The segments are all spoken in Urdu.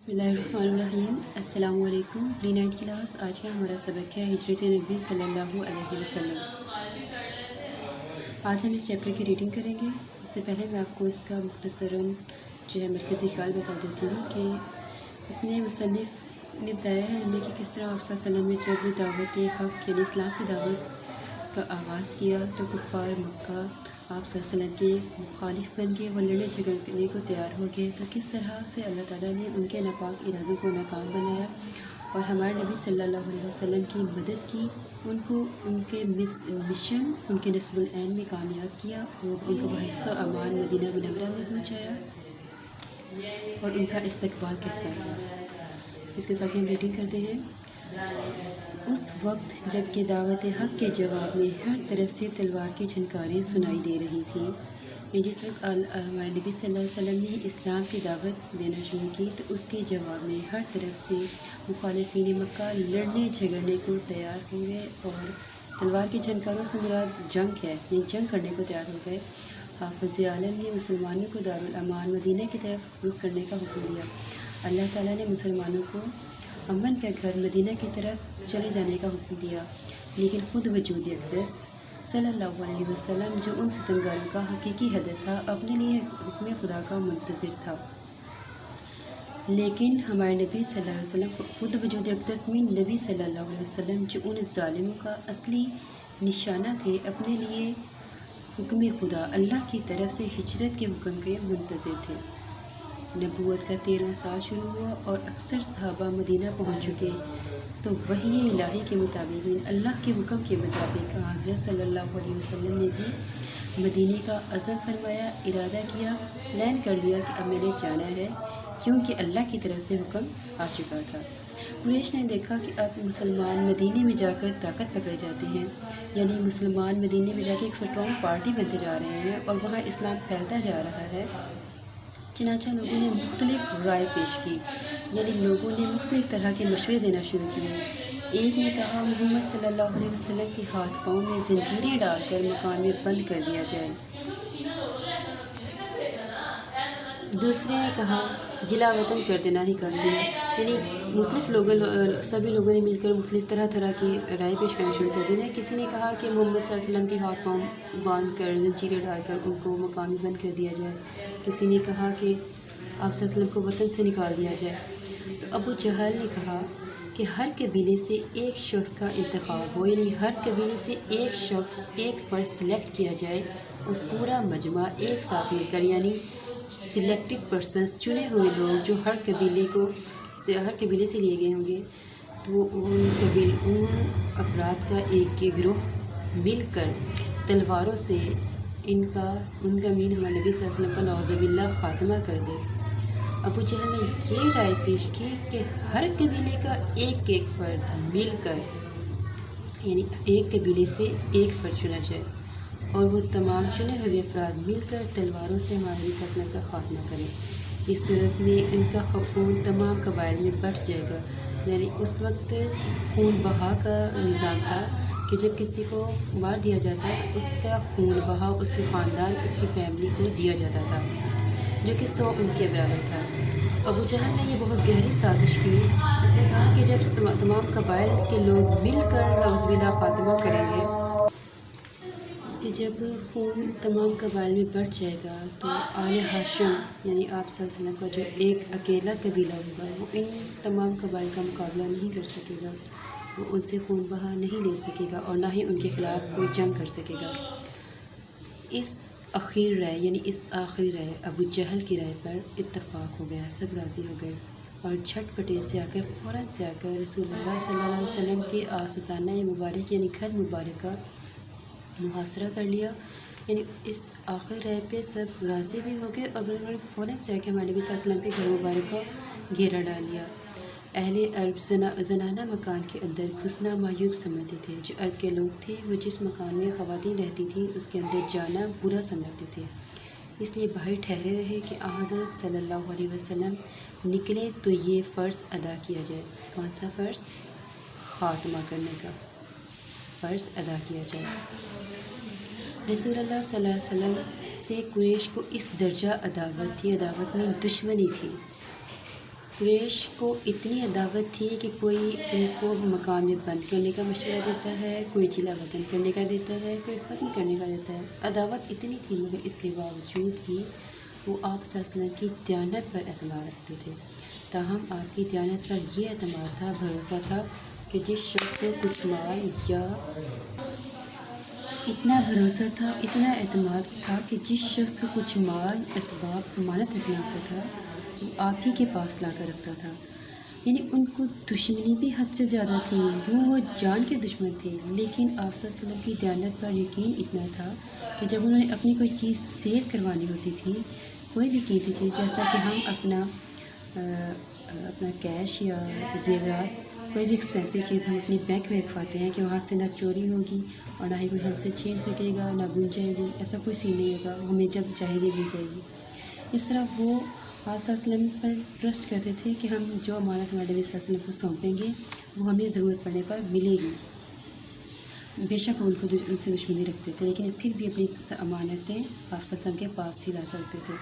بسم اللہ الرحمن الرحیم۔ السلام علیکم۔ پری 9 کلاس، آج کا ہمارا سبق ہے ہجرت نبی صلی اللہ علیہ وسلم۔ آج ہم اس چیپٹر کی ریڈنگ کریں گے۔ اس سے پہلے میں آپ کو اس کا مختصراً جو ہے مرکزی خیال بتا دیتی ہوں کہ اس میں مصنف نے بتایا ہے ہمیں کہ کس طرح آپ صلی اللہ علیہ وسلم نے جب دعوت حق یعنی اسلام کی دعوت کا آغاز کیا تو کفار مکہ آپ صلی اللہ علیہ وسلم کے مخالف بن گئے، وہ لڑنے جھگڑنے کو تیار ہو گئے، تو کس طرح سے اللہ تعالیٰ نے ان کے ناپاک ارادوں کو ناکام بنایا اور ہمارے نبی صلی اللہ علیہ وسلم کی مدد کی، ان کو ان کے مشن ان کے نصب العین میں کامیاب کیا اور ان کو بحفظ و امان مدینہ منورہ میں پہنچایا اور ان کا استقبال کیسا ہوا۔ اس کے ساتھ ہم ریڈنگ کرتے ہیں۔ اس وقت جب کہ دعوت حق کے جواب میں ہر طرف سے تلوار کی جھنکاریں سنائی دے رہی تھیں، جس وقت ہمارے نبی صلی اللہ علیہ وسلم نے اسلام کی دعوت دینا شروع کی تو اس کے جواب میں ہر طرف سے مخالفین مکہ لڑنے جھگڑنے کو تیار ہو گئے، اور تلوار کی جھنکاروں سے مراد جنگ ہے، یعنی جنگ کرنے کو تیار ہو گئے۔ حافظ عالم نے مسلمانوں کو دارالامان مدینہ کی طرف رخ کرنے کا حکم دیا۔ اللہ تعالیٰ نے مسلمانوں کو امن کا گھر مدینہ کی طرف چلے جانے کا حکم دیا، لیکن خود وجود اقدس صلی اللہ علیہ وسلم جو ان ستمگاروں کا حقیقی ہدف تھا اپنے لیے حکم خدا کا منتظر تھا۔ لیکن ہمارے نبی صلی اللہ علیہ وسلم خود وجود اقدس میں نبی صلی اللہ علیہ وسلم جو ان ظالموں کا اصلی نشانہ تھے اپنے لیے حکم خدا اللہ کی طرف سے ہجرت کے حکم کے منتظر تھے۔ نبوت کا 13واں سال شروع ہوا اور اکثر صحابہ مدینہ پہنچ چکے تو وحی الہی کے مطابق اللہ کے حکم کے مطابق حضرت صلی اللہ علیہ وسلم نے بھی مدینے کا عزم فرمایا، ارادہ کیا، اعلان کر لیا کہ اب میں نے جانا ہے، کیونکہ اللہ کی طرف سے حکم آ چکا تھا۔ قریش نے دیکھا کہ اب مسلمان مدینے میں جا کر طاقت پکڑے جاتے ہیں، یعنی مسلمان مدینے میں جا کے ایک اسٹرانگ پارٹی بنتے جا رہے ہیں اور وہاں اسلام پھیلتا جا رہا ہے، چنانچہ لوگوں نے مختلف رائے پیش کی، یعنی لوگوں نے مختلف طرح کے مشورے دینا شروع کیے۔ ایک نے کہا محمد صلی اللہ علیہ وسلم کے ہاتھ پاؤں میں زنجیریں ڈال کر مکان میں بند کر دیا جائے۔ دوسرے نے کہا جلا وطن کر دینا ہی کافی ہے، یعنی مختلف سبھی لوگوں نے مل کر مختلف طرح کی رائے پیش کرنا شروع کر دینا۔ کسی نے کہا کہ محمد صلی اللہ علیہ وسلم کے ہاتھ پاؤں باندھ کر زنجیریں ڈال کر ان کو مکان میں بند کر دیا جائے۔ کسی نے کہا کہ آپ صلی اللہ علیہ وسلم کو وطن سے نکال دیا جائے۔ تو ابو جہل نے کہا کہ ہر قبیلے سے ایک شخص کا انتخاب ہو، یعنی ہر قبیلے سے ایک شخص ایک فرد سلیکٹ کیا جائے اور پورا مجمع ایک ساتھ مل کر، یعنی سلیکٹڈ پرسنس، چنے ہوئے لوگ جو ہر قبیلے سے لیے گئے ہوں گے، تو ان افراد کا ایک گروہ مل کر تلواروں سے ان کا مین ہمارے نبی صلی اللہ علیہ وسلم کا نعوذ باللہ خاتمہ کر دے۔ ابو جہل نے یہ رائے پیش کی کہ ہر قبیلے کا ایک فرد مل کر، یعنی ایک قبیلے سے ایک فرد چنا جائے اور وہ تمام چنے ہوئے افراد مل کر تلواروں سے ہمارے نبی صلی اللہ علیہ وسلم کا خاتمہ کریں۔ اس صورت میں ان کا خون تمام قبائل میں بٹ جائے گا، یعنی اس وقت خون بہا کا نظام تھا کہ جب کسی کو مار دیا جاتا ہے اس کا خون بہا اس کے خاندان، اس کی فیملی کو دیا جاتا تھا، جو کہ 100 ان کے برابر تھا۔ ابو جہل نے یہ بہت گہری سازش کی۔ اس نے کہا کہ جب تمام قبائل کے لوگ مل کر نعوذ باللہ خاتمہ کریں گے، کہ جب خون تمام قبائل میں بٹ جائے گا تو آل ہاشم یعنی آپ صلی اللہ علیہ وسلم کا جو ایک اکیلا قبیلہ ہوگا وہ ان تمام قبائل کا مقابلہ نہیں کر سکے گا، وہ ان سے خون بہا نہیں لے سکے گا اور نہ ہی ان کے خلاف کوئی جنگ کر سکے گا۔ اس آخری رائے ابو جہل کی رائے پر اتفاق ہو گیا، سب راضی ہو گئے اور جھٹ پٹے سے آ کر فوراً سے آ کر رسول اللہ صلی اللہ علیہ وسلم کے آستانہ مبارک یعنی گھر مبارک کا محاصرہ کر لیا۔ یعنی اس آخری رائے پہ سب راضی بھی ہو گئے اور انہوں نے فوراً سے آ کے ہمارے نبی صلی اللہ علیہ وسلم کے گھر مبارک کا گھیرا ڈال لیا۔ اہل عرب زنانہ مکان کے اندر گھسنا معیوب سمجھتے تھے، جو عرب کے لوگ تھے وہ جس مکان میں خواتین رہتی تھیں اس کے اندر جانا برا سمجھتے تھے، اس لیے باہر ٹھہرے رہے کہ حضرت صلی اللہ علیہ وسلم نکلے تو یہ فرض ادا کیا جائے۔ کون سا فرض؟ خاتمہ کرنے کا فرض ادا کیا جائے۔ رسول اللہ صلی اللہ علیہ وسلم سے قریش کو اس درجہ عداوت میں دشمنی تھی قریش کو اتنی عداوت تھی کہ کوئی ان کو مکان میں بند کرنے کا مشورہ دیتا ہے، کوئی جلا وطن کرنے کا دیتا ہے، کوئی ختم کرنے کا دیتا ہے۔ عداوت اتنی تھی مگر اس کے باوجود بھی وہ آپ صلی اللہ علیہ وسلم کی دیانت پر اعتماد رکھتے تھے۔ تاہم آپ کی دیانت پر یہ اعتماد تھا، بھروسہ تھا کہ جس شخص کو کچھ مال یا اتنا بھروسہ تھا، اتنا اعتماد تھا کہ جس شخص کو کچھ مال اسباب امانت رکھنا ہوتا تھا وہ آپ ہی کے پاس لا کر رکھتا تھا۔ یعنی ان کو دشمنی بھی حد سے زیادہ تھی، یوں وہ جان کے دشمن تھے، لیکن آپ صلی اللہ علیہ وسلم کی دیانت پر یقین اتنا تھا کہ جب انہوں نے اپنی کوئی چیز سیو کروانی ہوتی تھی، کوئی بھی قیمتی چیز، جیسا کہ ہم اپنا کیش یا زیورات، کوئی بھی ایکسپینسو چیز ہم اپنی بینک میں رکھواتے ہیں کہ وہاں سے نہ چوری ہوگی اور نہ ہی کوئی ہم سے چھین سکے گا، نہ گم جائے گی، ایسا کوئی سین نہیں ہوگا، وہ ہمیں جب چاہے گی مل جائے گی۔ اس طرح وہ آپ صلی اللہ علیہ وسلم پر ٹرسٹ کرتے تھے کہ ہم جو امانت ہمارے نبی صلی اللہ علیہ وسلم کو سونپیں گے وہ ہمیں ضرورت پڑنے پر ملے گی۔ بے شک وہ ان سے دشمنی رکھتے تھے، لیکن پھر بھی اپنی امانتیں آپ صلی اللہ علیہ وسلم کے پاس ہی لا کرتے تھے،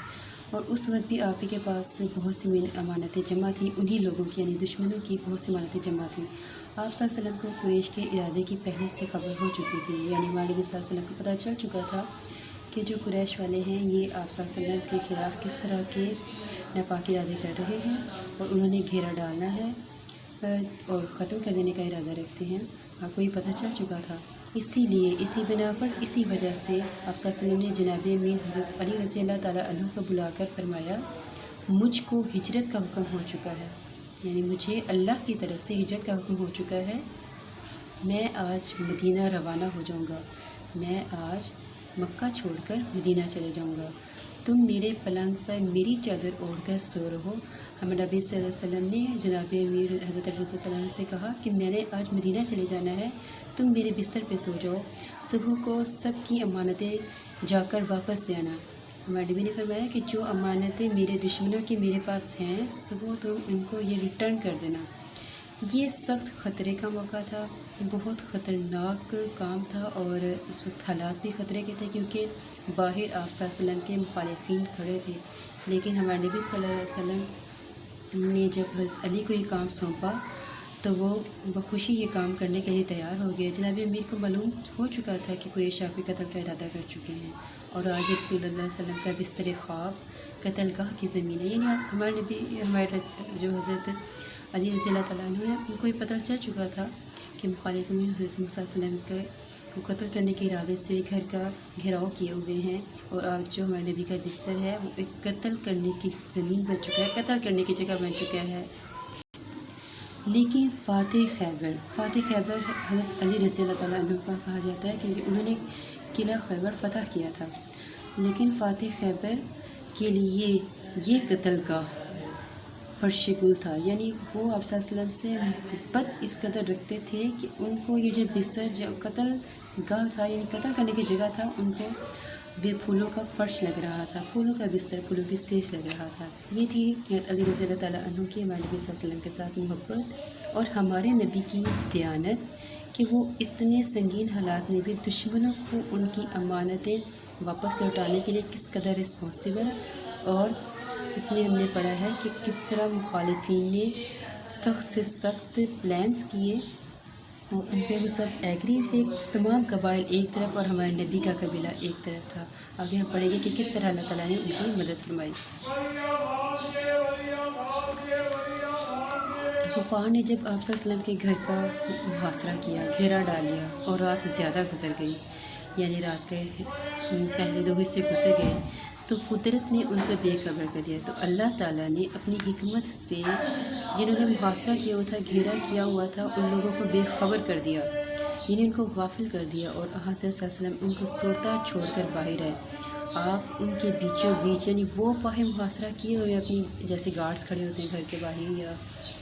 اور اس وقت بھی آپ ہی کے پاس بہت سی امانتیں جمع تھیں، انہی لوگوں کی یعنی دشمنوں کی بہت سی امانتیں جمع تھیں۔ آپ صلی اللہ علیہ وسلم کو قریش کے ارادے کی پہلے سے خبر ہو چکی تھی، یعنی ہمارے نبی صلی اللہ علیہ وسلم کو پتہ چل چکا تھا کہ جو قریش والے ہیں یہ آپ صلی اللہ علیہ وسلم کے خلاف کس طرح کے ناپاک ارادے کر رہے ہیں، اور انہوں نے گھیرا ڈالنا ہے اور ختم کر دینے کا ارادہ رکھتے ہیں۔ آپ کو یہ پتہ چل چکا تھا، اسی لیے اسی بنا پر اسی وجہ سے آپ صلی اللہ علیہ وسلم نے جناب امیر حضرت علی رضی اللہ تعالیٰ عنہ کو بلا کر فرمایا، مجھ کو ہجرت کا حکم ہو چکا ہے، یعنی مجھے اللہ کی طرف سے ہجرت کا حکم ہو چکا ہے، میں آج مدینہ روانہ ہو جاؤں گا، میں آج مکہ چھوڑ کر مدینہ چلے جاؤں گا، تم میرے پلنگ پر میری چادر اوڑھ کر سو رہو۔ ہمارے نبی صلی اللہ علیہ وسلم نے جناب امیر حضرت علی رضی اللہ عنہ سے کہا کہ میں نے آج مدینہ چلے جانا ہے، تم میرے بستر پہ سو جاؤ، صبح کو سب کی امانتیں جا کر واپس دے آنا۔ ہمارے نبی نے فرمایا کہ جو امانتیں میرے دشمنوں کی میرے پاس ہیں، صبح تم ان کو یہ ریٹرن کر دینا۔ یہ سخت خطرے کا موقع تھا، بہت خطرناک کام تھا، اور اس وقت حالات بھی خطرے کے تھے کیونکہ باہر آپ صلی اللہ علیہ وسلم کے مخالفین کھڑے تھے، لیکن ہمارے نبی صلی اللہ علیہ وسلم نے جب حضرت علی کو یہ کام سونپا تو وہ بخوشی یہ کام کرنے کے لیے تیار ہو گئے۔ جناب امیر کو معلوم ہو چکا تھا کہ قریش آپ کے قتل کا ارادہ کر چکے ہیں، اور آج رسول اللہ صلی اللہ علیہ وسلم کا بستر خواب قتل گاہ کی زمین ہے، یعنی ہمارے نبی ہمارے جو حضرت علی رضی اللہ تعالیٰ عنہ ہیں ان کو یہ پتہ چل چکا تھا کہ مخالفین حضرت موسیٰ علیہ السلام کو قتل کرنے کے ارادے سے گھر کا گھیراؤ کیے ہوئے ہیں، اور آج جو ہمارے نبی کا بستر ہے وہ ایک قتل کرنے کی زمین بن چکا ہے، قتل کرنے کی جگہ بن چکا ہے۔ لیکن فاتح خیبر حضرت علی رضی اللہ تعالیٰ عنہ کا کہا جاتا ہے کیونکہ انہوں نے قلعہ خیبر فتح کیا تھا، لیکن فاتح خیبر کے لیے یہ قتل گاہ فرش گل تھا، یعنی وہ آپ صلی اللہ علیہ وسلم سے محبت اس قدر رکھتے تھے کہ ان کو یہ جو بستر جو قتل گاہ تھا یعنی قتل کرنے کی جگہ تھا، ان کو بے پھولوں کا فرش لگ رہا تھا، پھولوں کا بستر، پھولوں کی سیج لگ رہا تھا۔ یہ تھی حضرت علی رضی اللہ تعالیٰ عنہ کی ہمارے نبی صلی اللہ علیہ وسلم کے ساتھ محبت، اور ہمارے نبی کی دیانت کہ وہ اتنے سنگین حالات میں بھی دشمنوں کو ان کی امانتیں واپس لوٹانے کے لیے کس قدر رسپانسیبل، اور اس میں ہم نے پڑھا ہے کہ کس طرح مخالفین نے سخت سے سخت پلانس کیے اور ان پہ وہ سب ایگری تھے، تمام قبائل ایک طرف اور ہمارے نبی کا قبیلہ ایک طرف تھا۔ آگے ہم پڑھیں گے کہ کس طرح اللہ تعالیٰ نے ان کی مدد فرمائی۔ کفار نے جب آپ صلی اللہ علیہ وسلم کے گھر کا محاصرہ کیا، گھیرا ڈال لیا، اور رات زیادہ گزر گئی، یعنی رات کے پہلے 2 حصے گزر گئے، تو قدرت نے ان کو بے خبر کر دیا۔ تو اللہ تعالیٰ نے اپنی حکمت سے جنہوں نے محاصرہ کیا ہوا تھا، گھیرا کیا ہوا تھا، ان لوگوں کو بے خبر کر دیا، یعنی ان کو غافل کر دیا، اور حضرت صلی اللہ علیہ وسلم ان کو سوتا چھوڑ کر باہر آئے۔ آپ ان کے بیچوں بیچ، یعنی وہ باہر محاصرہ کیے ہوئے اپنی جیسے گارڈز کھڑے ہوتے ہیں گھر کے باہر یا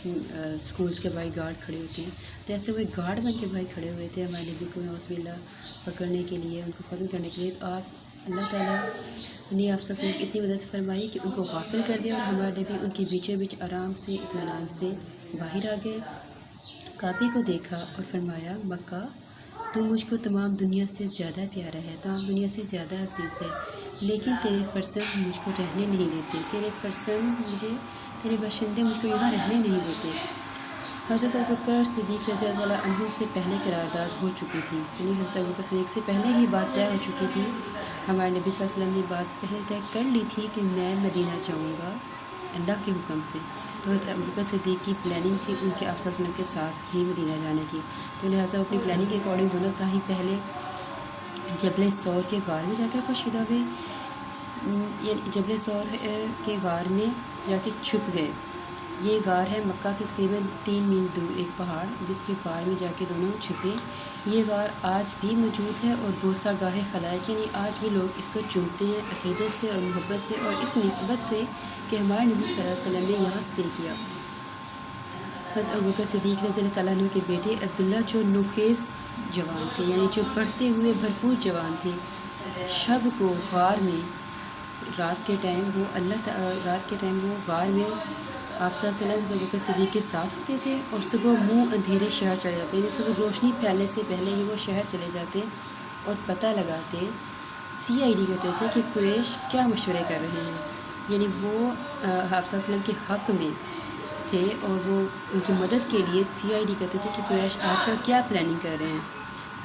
اسکولس کے باہر گارڈ کھڑے ہوتے ہیں، تو ایسے وہ گارڈ بن کے باہر کھڑے ہوئے تھے ہمارے نبی کو نعوذ باللہ پکڑنے کے لیے، ان کو ختم کرنے کے لیے۔ تو آپ اللہ تعالیٰ نے آپ صلی اللہ علیہ وسلم کی اتنی مدد فرمائی کہ ان کو غافل کر دیا، اور ہمارے نبی ان کے بیچوں بیچ آرام سے اطمینان سے باہر آ گئے۔ کعبے کو دیکھا اور فرمایا، مکہ تو مجھ کو تمام دنیا سے زیادہ پیارا ہے، تمام دنیا سے زیادہ عزیز ہے، لیکن تیرے فرزند مجھ کو رہنے نہیں دیتے، تیرے فرزند مجھے تیرے باشندے مجھ کو یہاں رہنے نہیں دیتے۔ حضرت ابوبکر صدیق رضی اللہ عنہ سے پہلے قرارداد ہو چکی تھی، یعنی حضرت ابوبکر صدیق سے پہلے ہی بات طے ہو چکی تھی۔ ہمارے نبی صلی اللہ علیہ وسلم نے بات پہلے طے کر لی تھی کہ میں مدینہ جاؤں گا اللہ کے حکم سے، تو حضرت ابوبکر صدیق کی پلاننگ تھی ان کے آپ صلی اللہ علیہ وسلم کے ساتھ ہی مدینہ جانے کی، تو لہٰذا اپنی پلاننگ کے اکارڈنگ دونوں صاحب پہلے جبل سور کے غار میں جا کر پوشیدہ ہوئے، یعنی جبل سور کے غار میں جا کے چھپ گئے۔ یہ غار ہے مکہ سے تقریباً 3 میل دور ایک پہاڑ، جس کے غار میں جا کے دونوں چھپے۔ یہ غار آج بھی موجود ہے اور بوسہ گاہ خلائق، یعنی آج بھی لوگ اس کو چومتے ہیں عقیدت سے اور محبت سے اور اس نسبت سے کہ ہمارے نبی صلی اللہ علیہ وسلم نے یہاں اسٹے کیا۔ حضرت ابوبکر صدیق رضی اللہ عنہ کے بیٹے عبداللہ جو نوخیز جوان تھے، یعنی جو پڑھتے ہوئے بھرپور جوان تھے، شب کو غار میں رات کے ٹائم وہ غار میں آپ صلی اللہ علیہ وسلم ابوبکر صدیق کے ساتھ ہوتے تھے، اور صبح منہ اندھیرے شہر چلے جاتے، یعنی صبح روشنی پھیلنے سے پہلے ہی وہ شہر چلے جاتے اور پتہ لگاتے، CID کرتے تھے کہ قریش کیا مشورے کر رہے ہیں، یعنی وہ آپ صلی اللہ علیہ وسلم کے حق میں تھے اور وہ ان کی مدد کے لیے CID کرتے تھے کہ قریش آج کل کیا پلاننگ کر رہے ہیں،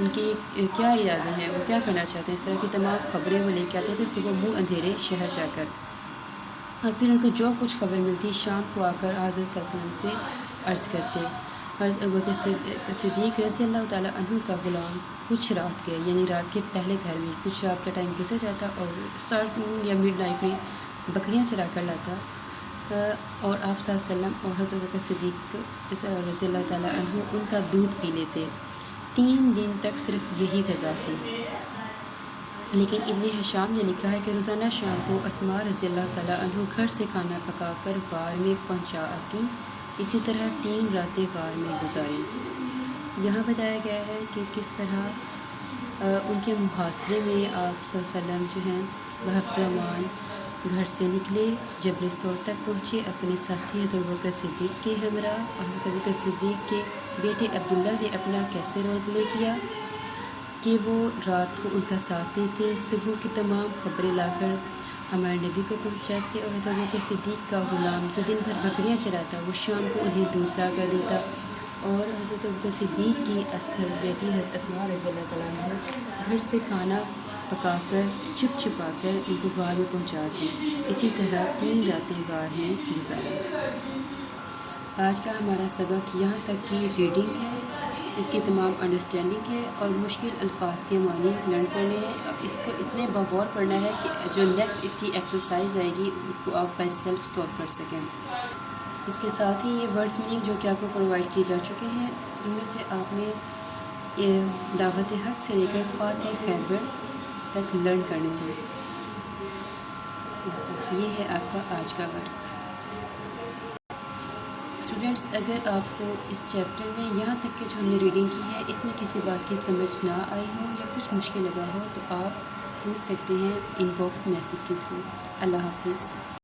ان کے کیا ارادے ہیں، وہ کیا کرنا چاہتے ہیں۔ اس طرح کی تمام خبریں وہ لے کے آتے تھے صبح منہ اندھیرے شہر جا کر، اور پھر ان کو جو کچھ خبر ملتی شام کو آ کر حضرت صلی اللہ علیہ وسلم سے عرض کرتے۔ حضرت ابوبکر صدیق رضی اللہ تعالیٰ عنہ کا غلام کچھ رات گئے، یعنی رات کے پہلے گھر میں کچھ رات کا ٹائم گزر جاتا اور اسٹارٹ یا مڈ نائٹ میں بکریاں چرا کر لاتا، اور آپ صلی اللہ علیہ وسلم اور حضرت ابوبکر صدیق رضی اللہ تعالیٰ عنہ ان کا دودھ پی لیتے۔ 3 دن تک صرف یہی غذا تھی، لیکن ابن ہشام نے لکھا ہے کہ روزانہ شام کو اسماء رضی اللہ تعالیٰ عنہ گھر سے کھانا پکا کر غار میں پہنچا آتی، اسی طرح 3 راتیں غار میں گزاری۔ یہاں بتایا گیا ہے کہ کس طرح ان کے محاصرے میں آپ صلی اللہ علیہ وسلم جو ہیں بحفظ امان گھر سے نکلے، جبل سور تک پہنچے، اپنے ساتھی حضرت ابوبکر صدیق کے ہمراہ، اور حضرت ابوبکر صدیق کے بیٹے عبداللہ نے اپنا کیسے رول پلے کیا کہ وہ رات کو ان کا ساتھ دیتے، صبح کی تمام خبریں لا کر ہمارے نبی کو پہنچاتے، اور حضرت ابوبکر صدیق کا غلام جو دن بھر بکریاں چراتا وہ شام کو انہیں دودھ لا کر دیتا، اور حضرت ابوبکر صدیق کی بیٹی حضرت اسماء رضی اللہ تعالیٰ عنہ گھر سے کھانا پکا کر چھپا کر ان کو غار میں پہنچاتی، اسی طرح 3 راتیں غار میں گزاری۔ آج کا ہمارا سبق یہاں تک کی ریڈنگ ہے، اس کی تمام انڈرسٹینڈنگ ہے اور مشکل الفاظ کے معنی لرن کرنے ہیں، اور اس کو اتنے بغور پڑھنا ہے کہ جو نیکسٹ اس کی ایکسرسائز آئے گی اس کو آپ بائی سیلف سولو کر سکیں۔ اس کے ساتھ ہی یہ ورڈز میننگ جو کہ آپ کو پرووائڈ کیے جا چکے ہیں، ان میں سے آپ نے دعوت حق سے لے کر فاتح خیبر تک لرن کرنے ہیں۔ یہ ہے آپ کا آج کا ورک۔ اسٹوڈینٹس، اگر آپ کو اس چیپٹر میں یہاں تک کہ جو ہم نے ریڈنگ کی ہے اس میں کسی بات کی سمجھ نہ آئی ہو یا کچھ مشکل لگا ہو تو آپ پوچھ سکتے ہیں ان باکس میسیج کے تھرو۔ اللہ حافظ۔